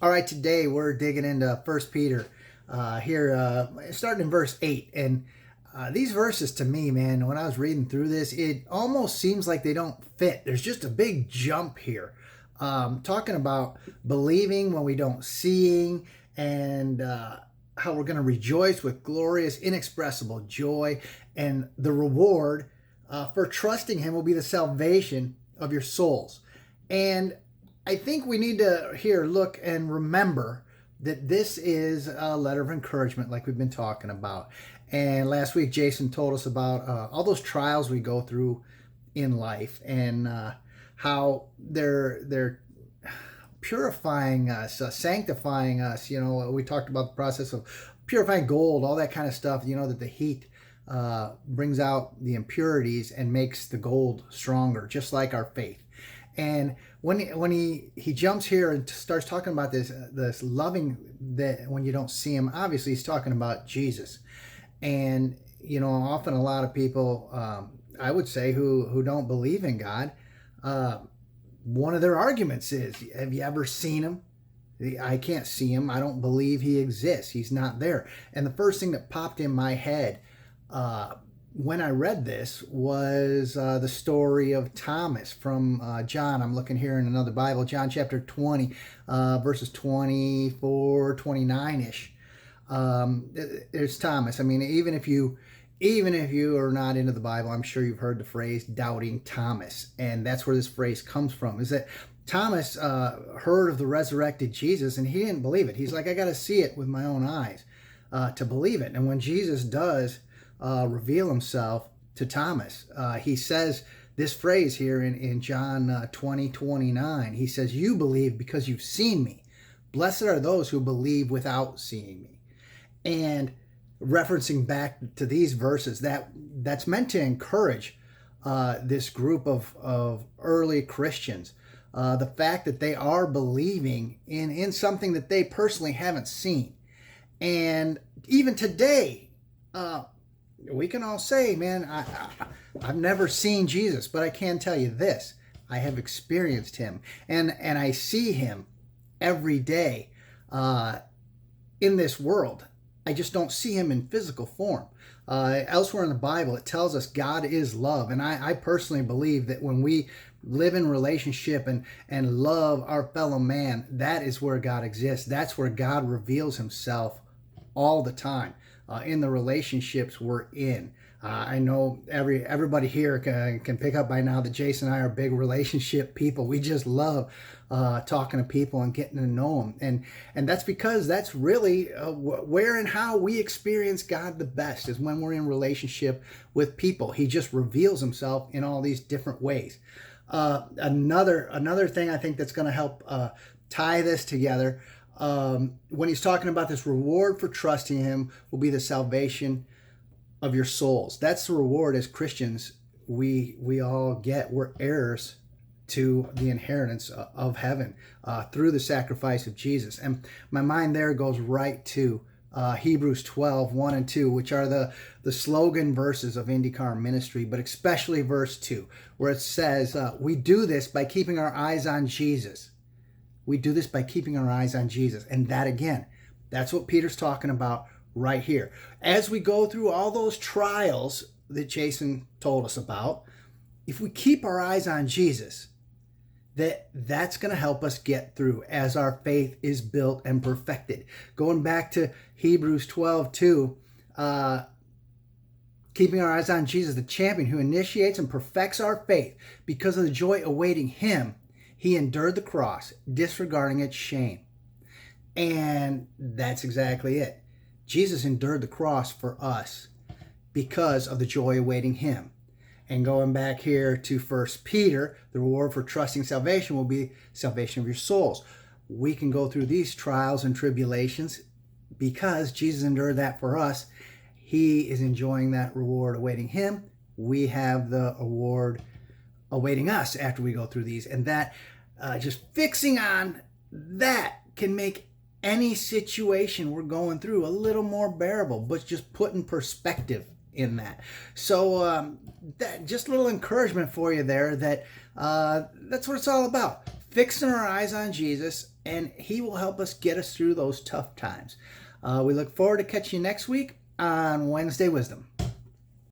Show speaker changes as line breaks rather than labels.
All right, today we're digging into First Peter here, starting in verse 8. And these verses to me, man, when I was reading through this, it almost seems like they don't fit. There's just a big jump here. Talking about believing when we don't seeing, and how we're going to rejoice with glorious, inexpressible joy. And the reward for trusting Him will be the salvation of your souls. And I think we need to here look and remember that this is a letter of encouragement like we've been talking about. And last week, Jason told us about all those trials we go through in life and how they're purifying us, sanctifying us. You know, we talked about the process of purifying gold, all that kind of stuff, you know, that the heat brings out the impurities and makes the gold stronger, just like our faith. And when he jumps here and starts talking about this loving, that when you don't see him, obviously he's talking about Jesus. And you know, often a lot of people, I would say, who don't believe in God, one of their arguments is, have you ever seen him? I can't see him. I don't believe he exists. He's not there. And the first thing that popped in my head when I read this was the story of Thomas from John. I'm looking here in another Bible, John chapter 20, verses 24, 29-ish. There's Thomas. I mean, even if you are not into the Bible, I'm sure you've heard the phrase doubting Thomas. And that's where this phrase comes from, is that Thomas heard of the resurrected Jesus and he didn't believe it. He's like, I got to see it with my own eyes to believe it. And when Jesus does reveal himself to Thomas, he says this phrase here in John 20:29. He says, you believe because you've seen me. Blessed are those who believe without seeing me. And referencing back to these verses, that's meant to encourage this group of early Christians. The fact that they are believing in something that they personally haven't seen. And even today, we can all say, man, I've never seen Jesus, but I can tell you this. I have experienced him, and I see him every day in this world. I just don't see him in physical form. Elsewhere in the Bible, it tells us God is love. And I personally believe that when we live in relationship and love our fellow man, that is where God exists. That's where God reveals himself all the time. In the relationships we're in. I know everybody here can pick up by now that Jason and I are big relationship people. We just love talking to people and getting to know them. And that's because that's really where and how we experience God the best, is when we're in relationship with people. He just reveals himself in all these different ways. Another thing I think that's going to help tie this together, when he's talking about this reward for trusting him will be the salvation of your souls. That's the reward as Christians we all get. We're heirs to the inheritance of heaven through the sacrifice of Jesus. And my mind there goes right to Hebrews 12, 1 and 2, which are the slogan verses of IndyCar ministry, but especially verse 2, where it says, we do this by keeping our eyes on Jesus. We do this by keeping our eyes on Jesus. And that, again, that's what Peter's talking about right here. As we go through all those trials that Jason told us about, if we keep our eyes on Jesus, that's going to help us get through as our faith is built and perfected. Going back to Hebrews 12:2, keeping our eyes on Jesus, the champion who initiates and perfects our faith. Because of the joy awaiting him, he endured the cross, disregarding its shame. And that's exactly it. Jesus endured the cross for us because of the joy awaiting him. And going back here to 1 Peter, the reward for trusting salvation will be salvation of your souls. We can go through these trials and tribulations because Jesus endured that for us. He is enjoying that reward awaiting him. We have the award awaiting us after we go through these. And that just fixing on that can make any situation we're going through a little more bearable, but just putting perspective in that. So that just a little encouragement for you there, that that's what it's all about. Fixing our eyes on Jesus and He will help us get us through those tough times. We look forward to catching you next week on Wednesday Wisdom.